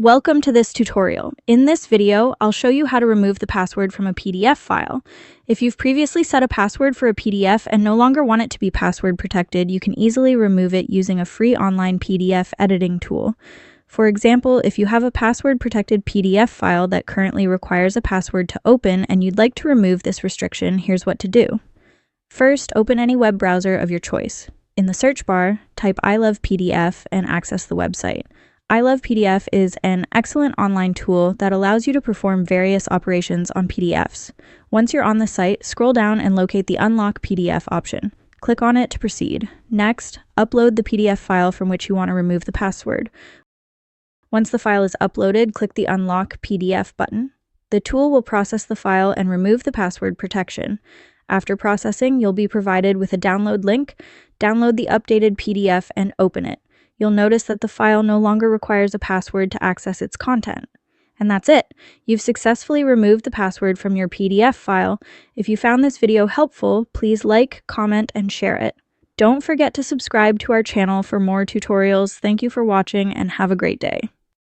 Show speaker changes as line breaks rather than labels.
Welcome to this tutorial. In this video, I'll show you how to remove the password from a PDF file. If you've previously set a password for a PDF and no longer want it to be password protected, you can easily remove it using a free online PDF editing tool. For example, if you have a password protected PDF file that currently requires a password to open and you'd like to remove this restriction, here's what to do. First, open any web browser of your choice. In the search bar, type I love PDF and access the website. I Love PDF is an excellent online tool that allows you to perform various operations on PDFs. Once you're on the site, scroll down and locate the Unlock PDF option. Click on it to proceed. Next, upload the PDF file from which you want to remove the password. Once the file is uploaded, click the Unlock PDF button. The tool will process the file and remove the password protection. After processing, you'll be provided with a download link. Download the updated PDF and open it. You'll notice that the file no longer requires a password to access its content. And that's it. You've successfully removed the password from your PDF file. If you found this video helpful, please like, comment, and share it. Don't forget to subscribe to our channel for more tutorials. Thank you for watching and have a great day.